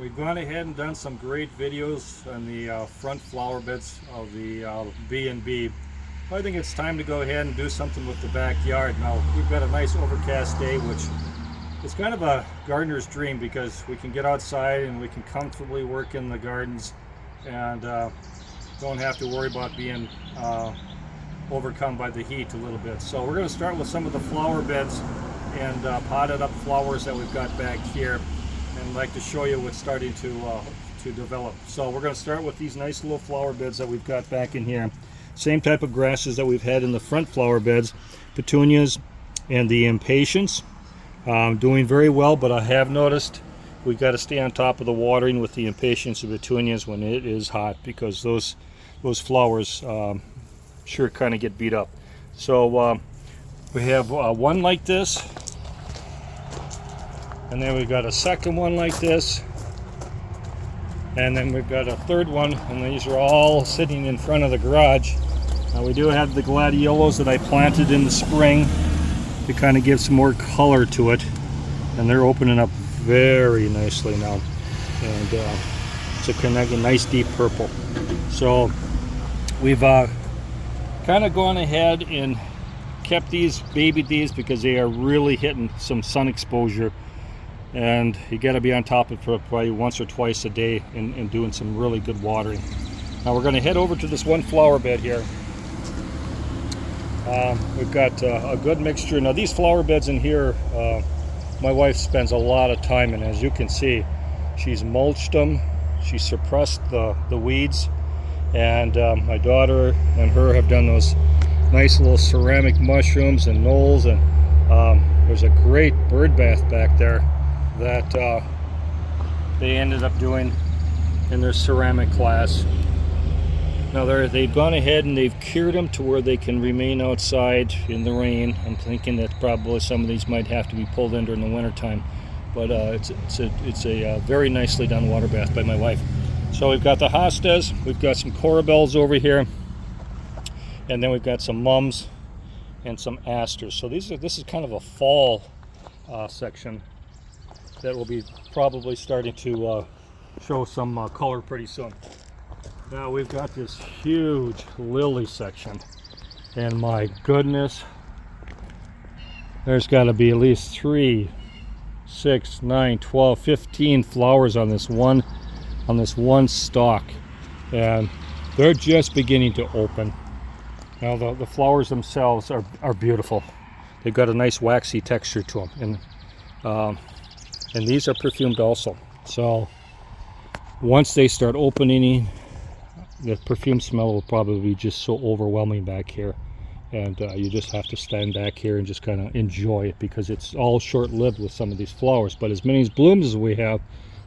We've gone ahead and done some great videos on the front flower beds of the B&B. I think it's time to go ahead and do something with the backyard. Now, we've got a nice overcast day, which is kind of a gardener's dream because we can get outside and we can comfortably work in the gardens and don't have to worry about being overcome by the heat a little bit. So we're going to start with some of the flower beds and potted up flowers that we've got back here, and I'd like to show you what's starting to develop. So we're going to start with these nice little flower beds that we've got back in here. Same type of grasses that we've had in the front flower beds, petunias and the impatiens. Doing very well, but I have noticed we've got to stay on top of the watering with the impatiens and petunias when it is hot, because those flowers sure kind of get beat up. So we have one like this, and then we've got a second one like this, and then we've got a third one, and these are all sitting in front of the garage. Now we do have the gladiolos that I planted in the spring to kind of give some more color to it, and they're opening up very nicely now, and it's a kind of a nice deep purple. So we've kind of gone ahead and kept babied these because they are really hitting some sun exposure, and you got to be on top of it for probably once or twice a day and doing some really good watering. Now we're going to head over to this one flower bed here. We've got a good mixture. Now these flower beds in here, my wife spends a lot of time in. As you can see, she's mulched them, she suppressed the weeds, and my daughter and her have done those nice little ceramic mushrooms and knolls, and there's a great bird bath back there that they ended up doing in their ceramic class. Now they've gone ahead and they've cured them to where they can remain outside in the rain. I'm thinking that probably some of these might have to be pulled in during the winter time, but it's a very nicely done water bath by my wife. So we've got the hostas, we've got some corabels over here, and then we've got some mums and some asters. So this is kind of a fall section that will be probably starting to show some color pretty soon. Now we've got this huge lily section, and my goodness, there's got to be at least 3, 6, 9, 12, 15 flowers on this one stalk, and they're just beginning to open. Now the flowers themselves are beautiful. They've got a nice waxy texture to them, and these are perfumed also. So once they start opening, the perfume smell will probably be just so overwhelming back here, and you just have to stand back here and just kind of enjoy it, because it's all short-lived with some of these flowers. But as many blooms as we have,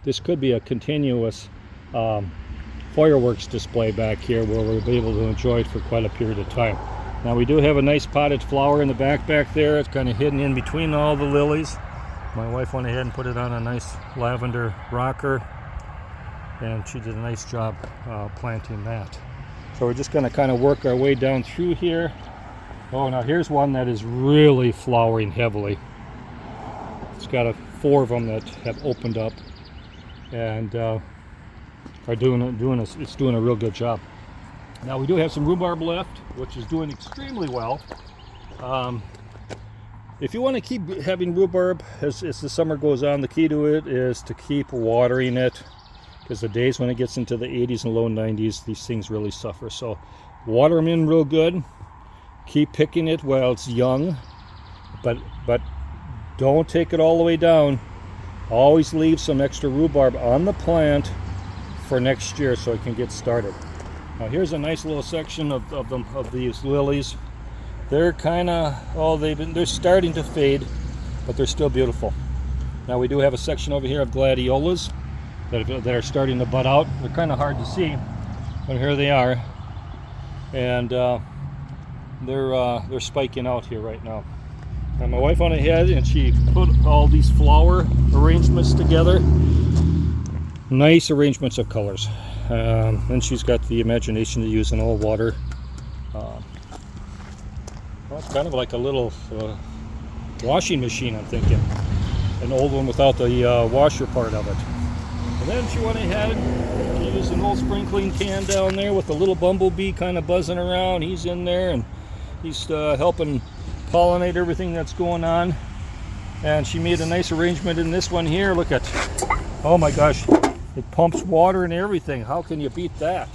this could be a continuous fireworks display back here where we'll be able to enjoy it for quite a period of time. Now we do have a nice potted flower in the back there. It's kind of hidden in between all the lilies. My wife went ahead and put it on a nice lavender rocker, and she did a nice job planting that. So we're just going to kind of work our way down through here. Oh, now here's one that is really flowering heavily. It's got 4 of them that have opened up and are doing a real good job. Now we do have some rhubarb left, which is doing extremely well. If you want to keep having rhubarb as the summer goes on, the key to it is to keep watering it, because the days when it gets into the 80s and low 90s, these things really suffer. So water them in real good. Keep picking it while it's young, but don't take it all the way down. Always leave some extra rhubarb on the plant for next year so it can get started. Now here's a nice little section of these lilies. They're kind of, they're starting to fade, but they're still beautiful. Now we do have a section over here of gladiolas that are starting to bud out. They're kind of hard to see, but here they are, and they're spiking out here right now. And my wife went ahead and she put all these flower arrangements together, nice arrangements of colors, and she's got the imagination to use an all water. Well, it's kind of like a little washing machine, I'm thinking. An old one without the washer part of it. And then she went ahead, she used an old sprinkling can down there with a little bumblebee kind of buzzing around. He's in there and he's helping pollinate everything that's going on. And she made a nice arrangement in this one here. Look at, oh my gosh, it pumps water and everything. How can you beat that?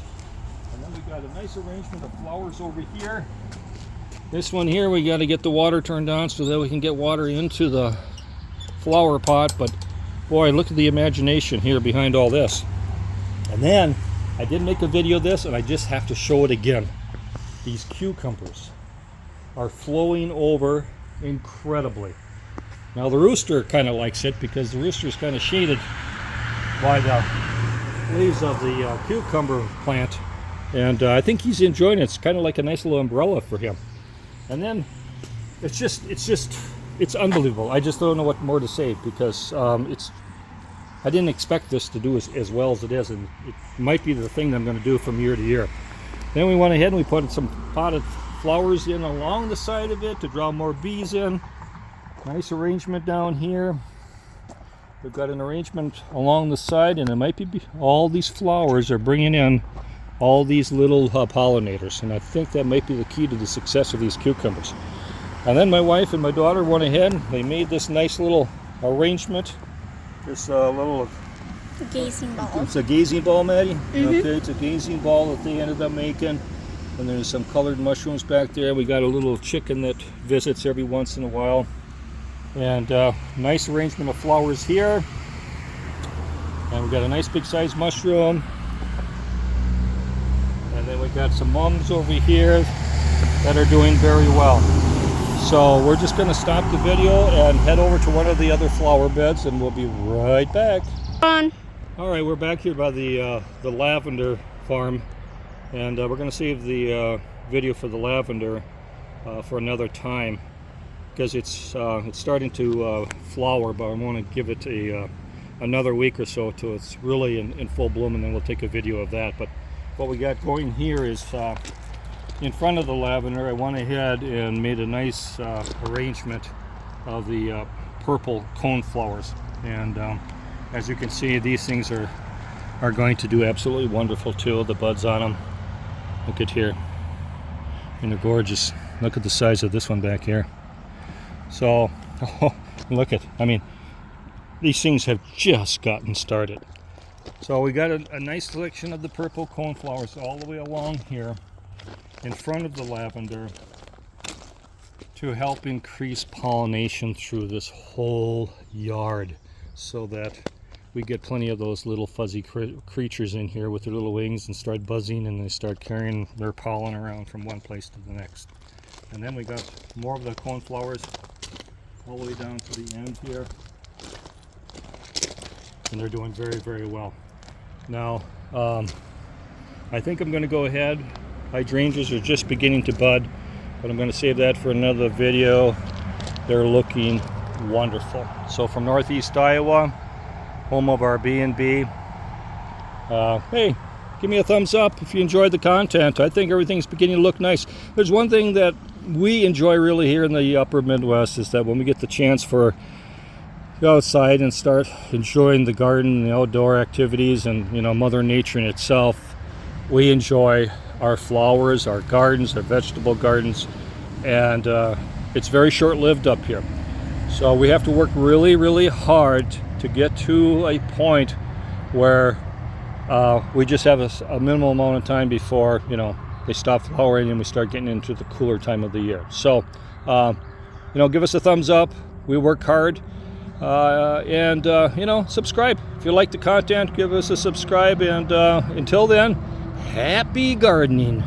And then we got a nice arrangement of flowers over here. This one here, we got to get the water turned on so that we can get water into the flower pot. But boy, look at the imagination here behind all this. And then I did make a video of this and I just have to show it again. These cucumbers are flowing over incredibly. Now the rooster kind of likes it because the rooster is kind of shaded by the leaves of the cucumber plant, and I think he's enjoying it. It's kind of like a nice little umbrella for him. And then it's unbelievable. I just don't know what more to say because I didn't expect this to do as well as it is, and it might be the thing that I'm going to do from year to year. Then we went ahead and we put some potted flowers in along the side of it to draw more bees in. Nice arrangement down here. We've got an arrangement along the side, and it might be all these flowers are bringing in all these little pollinators, and I think that might be the key to the success of these cucumbers. And then my wife and my daughter went ahead, they made this nice little arrangement, this little gazing ball. It's a gazing ball, Maddie? Okay, it's a gazing ball that they ended up making. And there's some colored mushrooms back there. We got a little chicken that visits every once in a while. And nice arrangement of flowers here. And we got a nice big size mushroom. And then we got some mums over here that are doing very well. So we're just going to stop the video and head over to one of the other flower beds, and we'll be right back. All right, we're back here by the lavender farm, and we're going to save the video for the lavender for another time, because it's starting to flower, but I want to give it another week or so till it's really in full bloom, and then we'll take a video of that. But what we got going here is in front of the lavender, I went ahead and made a nice arrangement of the purple cone flowers, and as you can see, these things are going to do absolutely wonderful too. The buds on them, look at here, and they're gorgeous. Look at the size of this one back here. So, oh, look at, I mean, these things have just gotten started. So we got a nice selection of the purple cone flowers all the way along here in front of the lavender to help increase pollination through this whole yard, so that we get plenty of those little fuzzy creatures in here with their little wings and start buzzing, and they start carrying their pollen around from one place to the next. And then we got more of the cone flowers all the way down to the end here, and they're doing very, very well. Now I think I'm going to go ahead. Hydrangeas are just beginning to bud, but I'm going to save that for another video. They're looking wonderful. So from Northeast Iowa, home of our B&B, hey, give me a thumbs up if you enjoyed the content. I think everything's beginning to look nice. There's one thing that we enjoy really here in the upper Midwest, is that when we get the chance for go outside and start enjoying the garden and the outdoor activities and, you know, Mother Nature in itself, we enjoy our flowers, our gardens, our vegetable gardens, and it's very short-lived up here. So we have to work really, really hard to get to a point where we just have a minimal amount of time before, you know, they stop flowering and we start getting into the cooler time of the year. So, you know, give us a thumbs up. We work hard. And you know, subscribe. If you like the content, give us a subscribe. And until then, happy gardening.